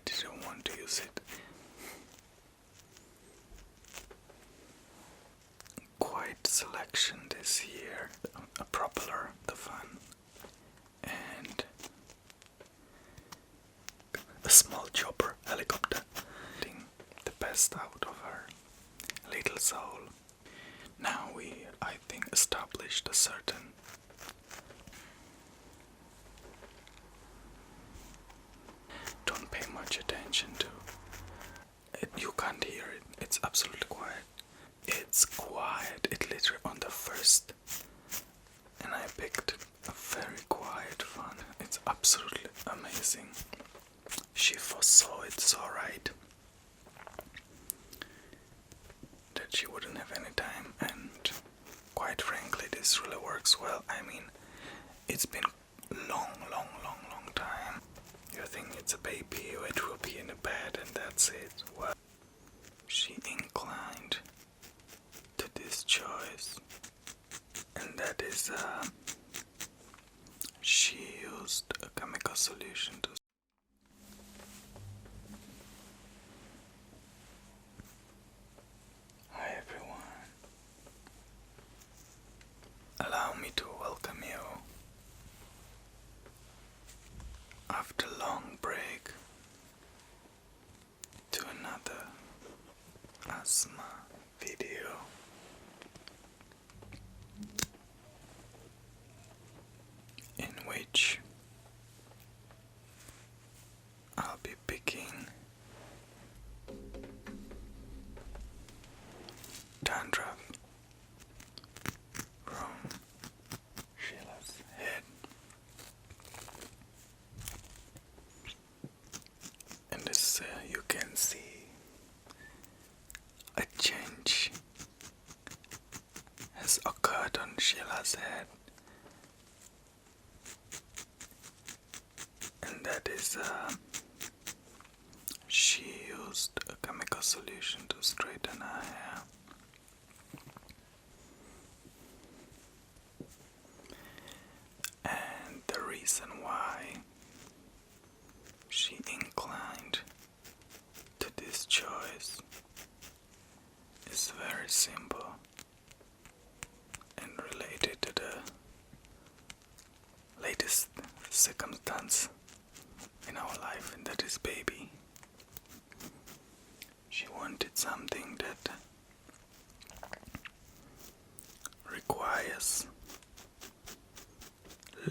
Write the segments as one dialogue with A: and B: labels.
A: didn't want to use it. Quite selection this year. A propeller, the fun, and a small chopper, helicopter. The best out of her little soul. Now we, I think, established a certain don't pay much attention to it. You can't hear it. It's absolutely quiet. It's quiet. It literally on the first, and I picked a very quiet one. It's absolutely amazing. She foresaw it so right that she wouldn't have any time, and quite frankly this really works well. I mean, it's been long time. You think it's a baby, it will be in a bed and that's it. Well, she inclined to this choice, and that is she used a chemical solution to Hi everyone. Allow me to welcome you after a long break to another asthma video. In which I'll be picking dandruff from Sheila's head. And as you can see, a change has occurred on Sheila's head, and that is she used a chemical solution to straighten her hair. And the reason why she inclined to this choice is very simple and related to the latest circumstance in our life, and that is baby. She wanted something that requires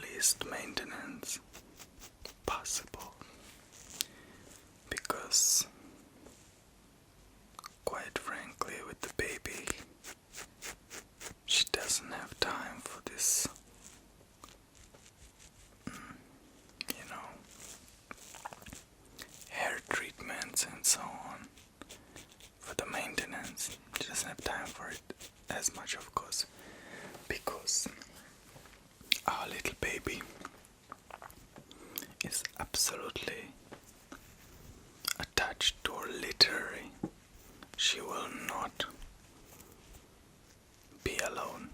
A: least maintenance possible, because quite frankly with the baby she doesn't have time for this, hair treatments and so on. For the maintenance she doesn't have time for it as much, of course, because our little baby is absolutely attached to her literally. She will not be alone.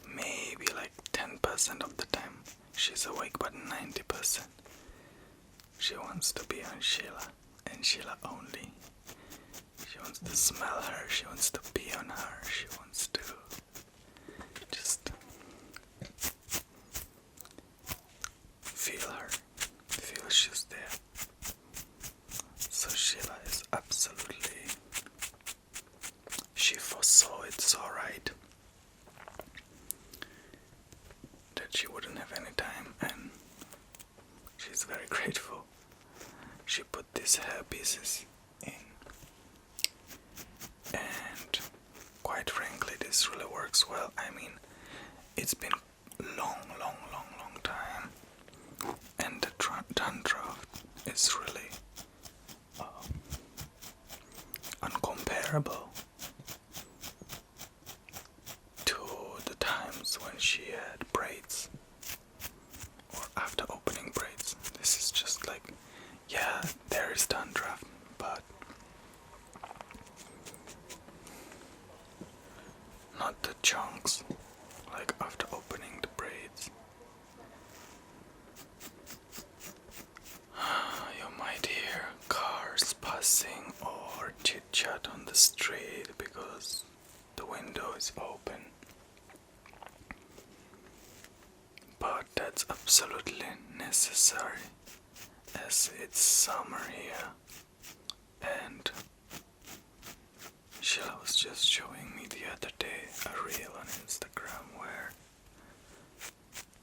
A: Maybe like 10% of the time she's awake, but 90% she wants to be on Sheila, and Sheila only. She wants to smell her, she wants to be on her, she wants to just feel her, feel she's there. So Sheila is absolutely, she foresaw it so right that she wouldn't have any time, and she's very grateful. She put these hair pieces in, and quite frankly this really works well. I mean, it's been long time, and the dandruff is really uncomparable to the times when she had braids or after opening braids. This is just like, yeah, there is dandruff, but not the chunks like after opening the braids. You might hear car street because the window is open. But that's absolutely necessary as it's summer here, and Sheila was just showing me the other day a reel on Instagram where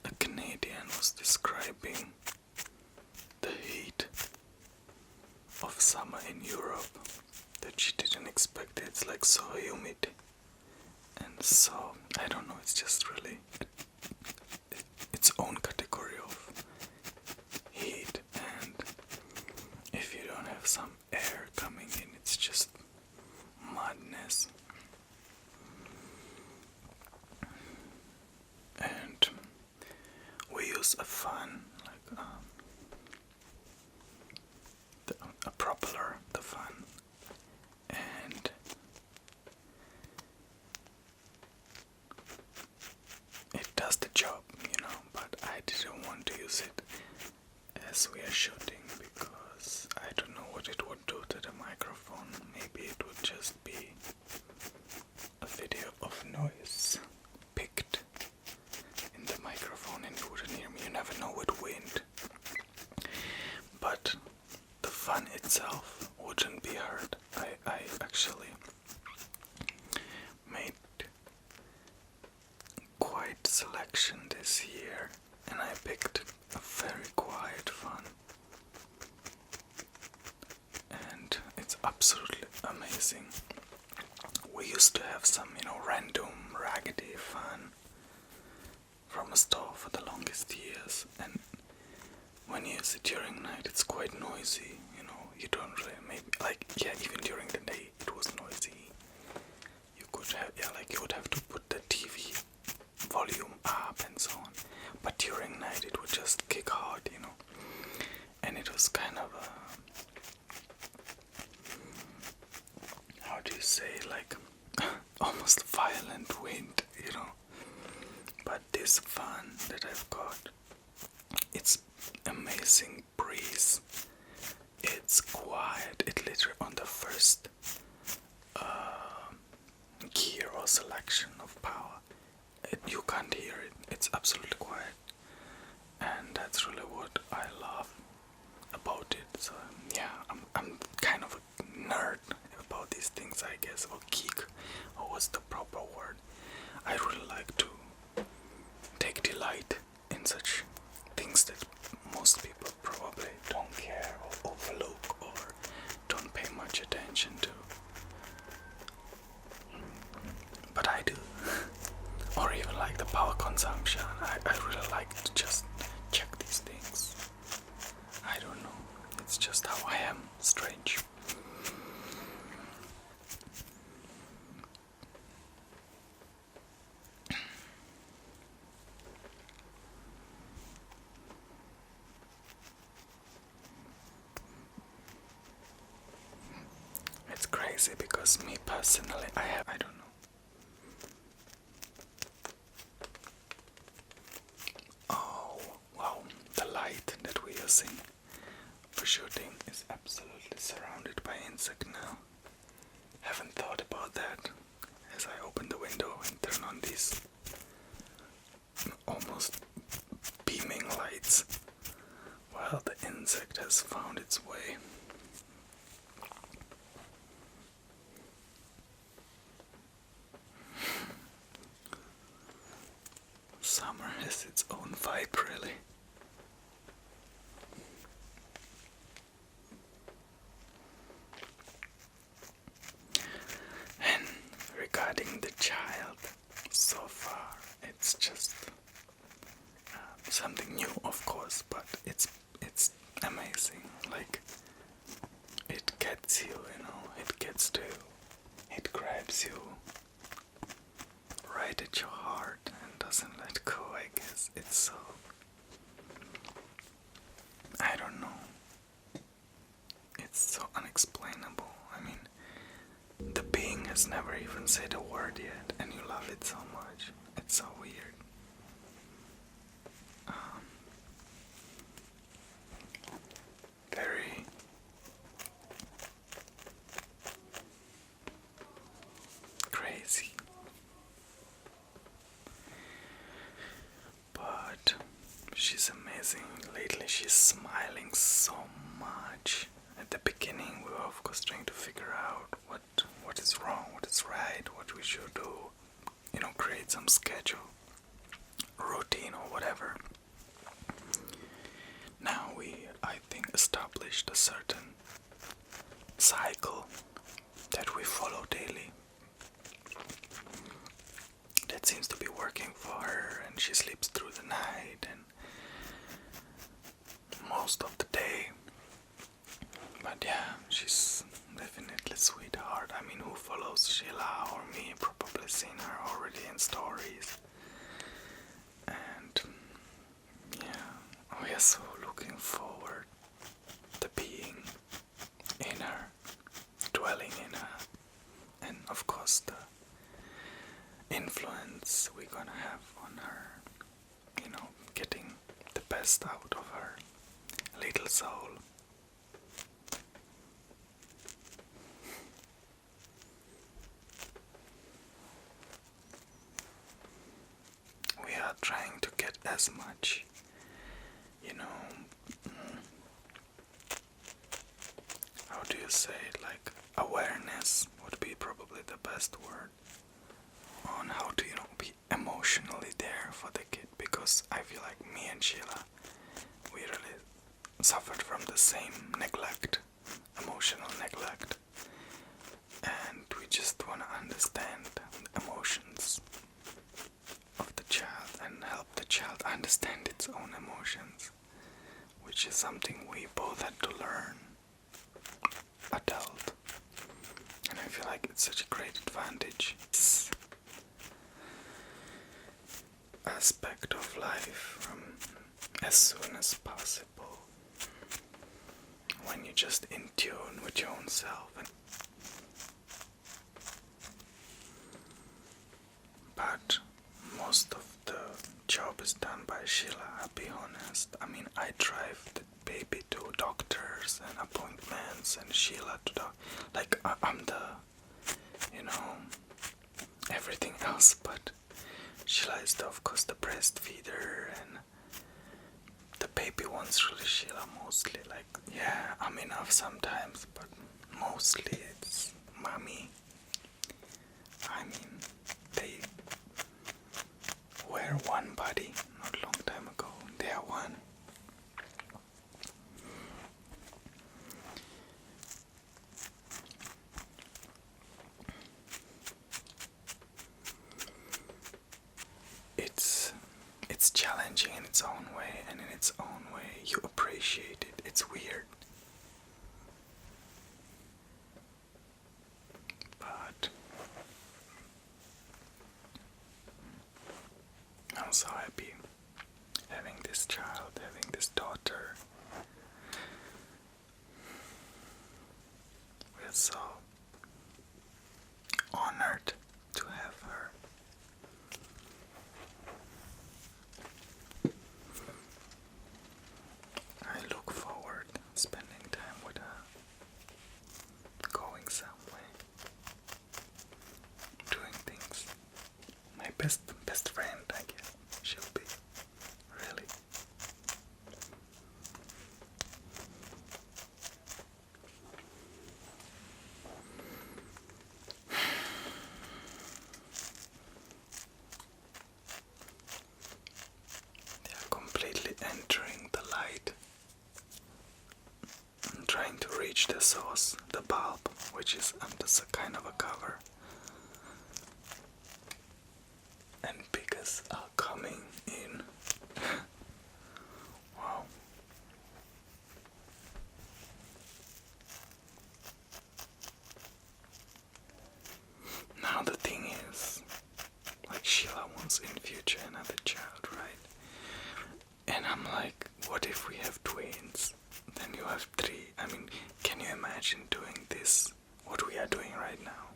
A: a Canadian was describing the heat of summer in Europe, that she didn't expect it. It's like so humid and so, I don't know, it's just really its own category of heat, and if you don't have some air coming in, it's just madness. And we use a fan, like a propeller, the fan, and it does the job, but I didn't want to use it as we are shooting because I don't know what it would do to the microphone. Maybe it would just be a video of noise picked in the microphone and you wouldn't hear me. You never know with wind. But the fun itself wouldn't be heard. I actually made quite selection this year, and I picked a very quiet fun, and it's absolutely amazing. We used to have some, random raggedy fun from a store for the longest years, and when you use it during night, it's quite noisy. You don't really, even during the day, it was noisy. You could have, you would have to put the TV volume up and so on. But during night, it would just kick hard, And it was kind of how do you say, almost violent wind, But this fan that I've got, it's amazing breeze. It's quiet. It literally on the first gear or selection of power, you can't hear it. It's absolutely quiet, and that's really what I love about it. So yeah, I'm kind of a nerd about these things, I guess, or geek, or what's the proper word. I really like to take delight in such things that most people probably don't care or overlook or don't pay much attention to. But I do. Or even like the power consumption. I really like to just check these things. I don't know. It's just how I am. Strange. It's crazy because me personally, I don't know. Oh, wow, the light that we're using for shooting is absolutely surrounded by insect now. Haven't thought about that as I open the window and turn on these almost beaming lights. Well, the insect has found its way. Summer has its own vibe, really. And regarding the child, so far it's just something new, of course, but it's amazing. It gets you, it gets to you. It grabs you right at your heart and doesn't let go, I guess. It's so, I don't know. It's so unexplainable. I mean, the being has never even said a word yet, and you love it so much. It's so weird. Very she's smiling so much. At the beginning, we were of course trying to figure out what is wrong, what is right, what we should do. Create some schedule, routine, or whatever. Now we, I think, established a certain cycle that we follow daily. That seems to be working for her, and she sleeps through the night and most of the day. But yeah, she's definitely a sweetheart. I mean, who follows Sheila or me probably seen her already in stories. And yeah, we are so looking forward to being in her, dwelling in her, and of course the influence we're gonna have on her, getting the best out of her little soul. We are trying to get as much, how do you say it, like awareness would be probably the best word, on how to, be emotionally there for the kid, because I feel like me and Sheila, we really suffered from the same neglect, emotional neglect, and we just want to understand the emotions of the child and help the child understand its own emotions, which is something we both had to learn adult, and I feel like it's such a great advantage. This aspect of life from as soon as possible, when you're just in tune with your own self. But most of the job is done by Sheila, I'll be honest. I mean, I drive the baby to doctors and appointments, and Sheila to I'm the, everything else, but Sheila is of course the breastfeeder, and the baby wants really Sheila mostly. I'm enough sometimes, but mostly it's mommy. I mean, they were one body not long time ago. They are one. It's challenging in its own way, and in its own way you appreciate it. It's weird. But I'm so happy having this child, having this daughter. We're so honored to have her. I look forward to spending time with her, going somewhere, doing things. My best friend, I guess, she'll be, really. They are completely entering the light, and trying to reach the source, the bulb, which is under some kind of a cover. And pickers are coming in. Wow. Now the thing is, like Sheila wants in future another child, right? And I'm like, what if we have twins? Then you have 3. I mean, can you imagine doing this, what we are doing right now?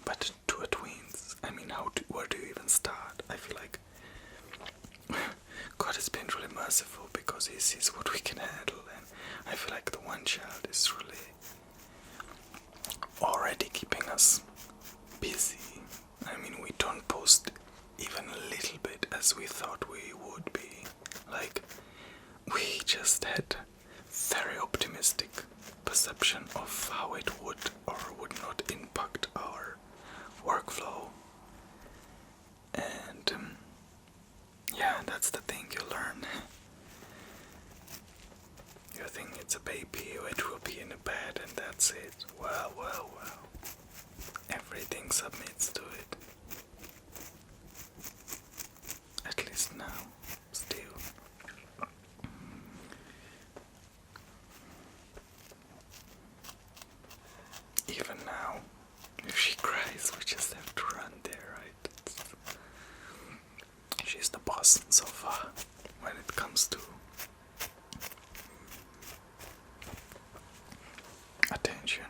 A: But to a twins, I mean, where do you even start? I feel like God has been really merciful because He sees what we can handle, and I feel like the one child is really already keeping us busy. I mean, we don't post even a little bit as we thought we would be. Like, we just had very optimistic perception of how it would or would not impact our workflow. And yeah, that's the thing you learn. You think it's a baby, it will be in a bed and that's it. Well. Everything submits to it. At least now, still. Even now, if she cries, we just have to run there, right? She's the boss so far when it comes to attention.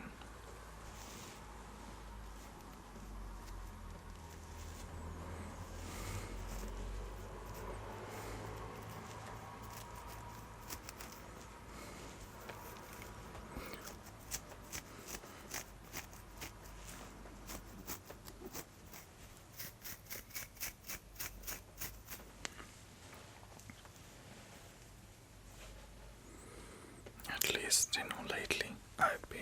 A: At least, lately I've been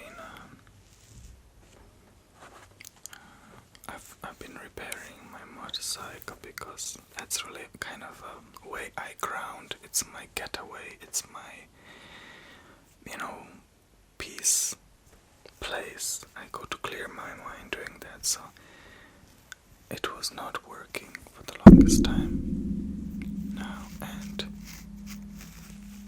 A: I've been repairing my motorcycle because that's really kind of a way I ground. It's my getaway. It's my, peace place. I go to clear my mind doing that. So it was not working for the longest time now, and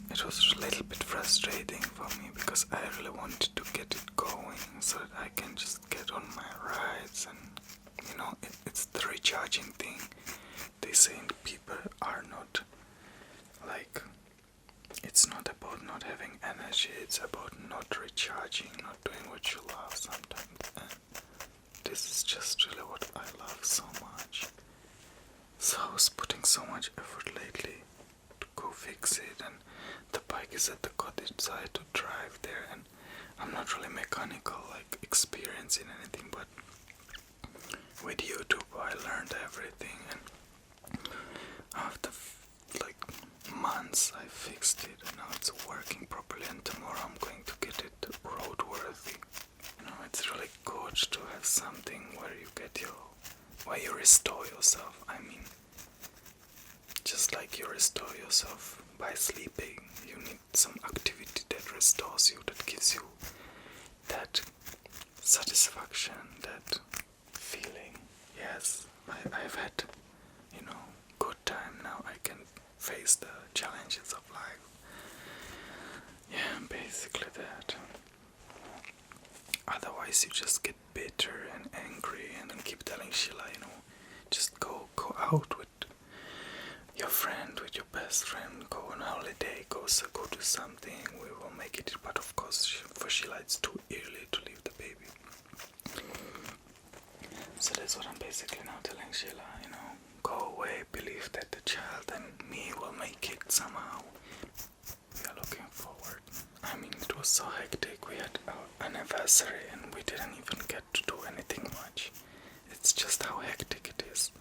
A: it was a little bit frustrating for me because I really wanted to get it going so that I can just get on my rides, and it's the recharging thing. They say people are not like, it's not about not having energy, it's about not recharging, not doing what you love sometimes, and this is just really what I love so much. So I was putting so much effort lately to go fix it, and the bike is at the cottage, so I had to drive there, and I'm not really mechanical, like experienced in anything, but with YouTube I learned everything, and after like months I fixed it, and now it's working properly, and tomorrow I'm going to get it roadworthy. It's really good to have something where you restore yourself. I mean, just like you restore yourself by sleeping, you need some activity that restores you, that gives you that satisfaction, that feeling. Yes, I've had, good time now. I can face the challenges of life. Yeah, basically that. Otherwise you just get bitter and angry and then keep telling Sheila, just go out with your friend, with your best friend, go on holiday, go do something, we will make it. But of course, for Sheila it's too early to leave the baby. So that's what I'm basically now telling Sheila, go away, believe that the child and me will make it somehow. We are looking forward. I mean, it was so hectic. We had our anniversary and we didn't even get to do anything much. It's just how hectic it is.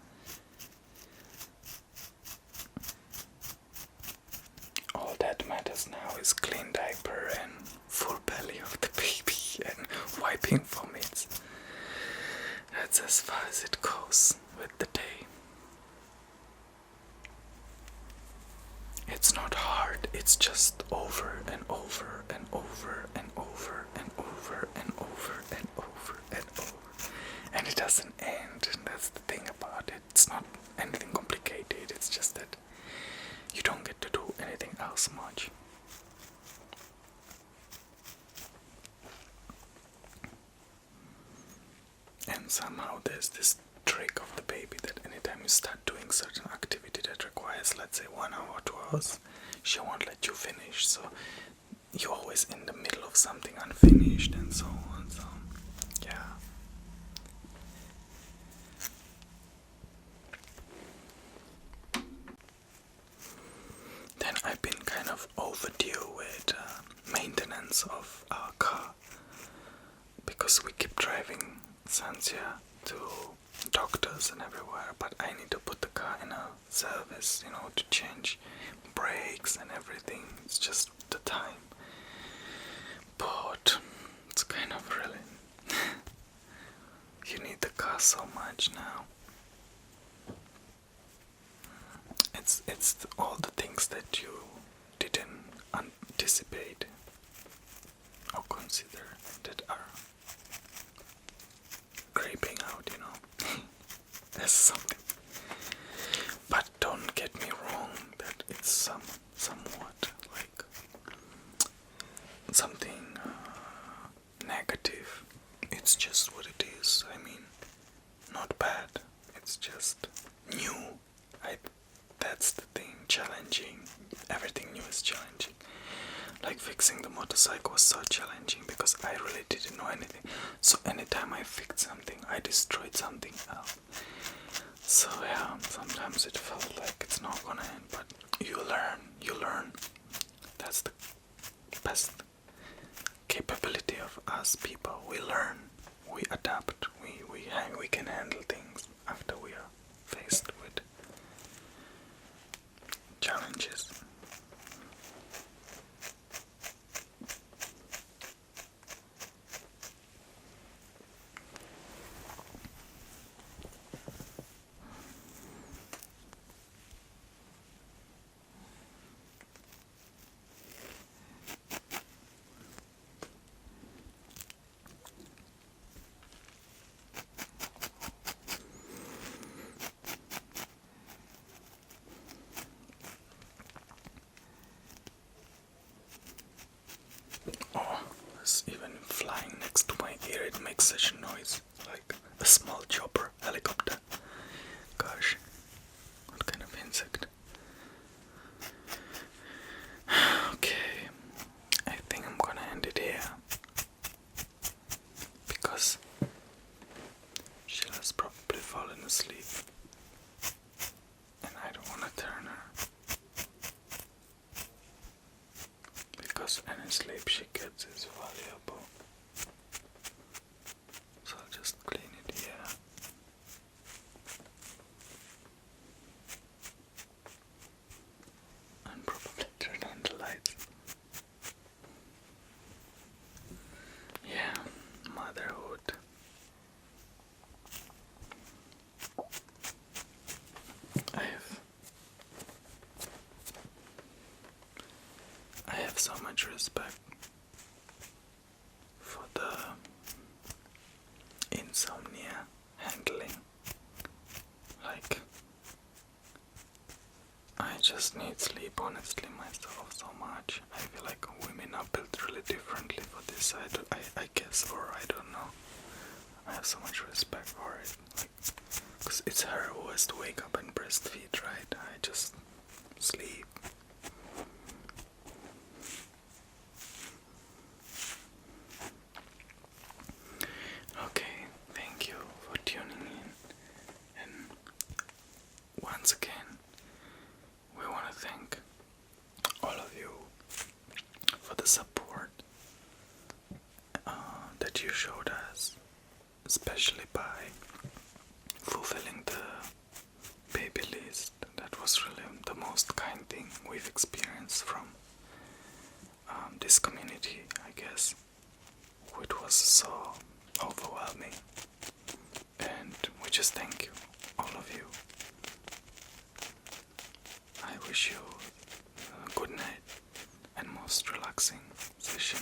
A: All that matters now is clean diaper and full belly of the baby and wiping vomits. That's as far as it goes with the day. It's not hard, it's just over and over and over and over and over and over and over and over. And it doesn't end. That's the thing about it. It's not anything complicated, it's just that you don't get to do anything else much. And somehow there's this trick of the baby that anytime you start doing certain activity that requires, let's say, 1 hour, 2 hours, she won't let you finish. So you're always in the middle of something unfinished and so on. So yeah. Then I've been kind of overdue with maintenance of our car because we keep driving Sansia to doctors and everywhere, but I need to put the car in a service, to change brakes and everything. It's just the time. But it's kind of really you need the car so much now. It's all the things that you didn't anticipate or consider that are creeping out, There's something. But don't get me wrong that it's somewhat like something negative. It's just what it is. I mean, not bad. It's just new. That's the thing. Challenging. Everything new is challenging. Like fixing the motorcycle was so challenging because I really didn't know anything. So anytime I fixed something, I destroyed something else. So yeah, sometimes it felt like it's not gonna end, but you learn. That's the best capability of us people. We learn, we adapt, we can handle things after we are faced with challenges. Oh, it's even flying next to my ear. It makes such a noise, like a small chopper, helicopter. Gosh, what kind of insect? Okay, I think I'm gonna end it here because Sheila's probably fallen asleep and I don't wanna turn her. Because any sleep she gets is valuable. So I'll just clean it here. And probably turn on the lights. Yeah, motherhood. I have so much respect for the insomnia handling. Like, I just need sleep, honestly, myself so much. I feel like women are built really differently for this. I guess, or I don't know. I have so much respect for it. Like, because it's her who has to wake up and breastfeed, right? I just sleep. Okay, thank you for tuning in. And once again, we want to thank all of you for the support that you showed us, especially by fulfilling the baby list. That was really the most kind thing we've experienced from this community, I guess. It was so overwhelming, and we just thank you, all of you. I wish you a good night and most relaxing session.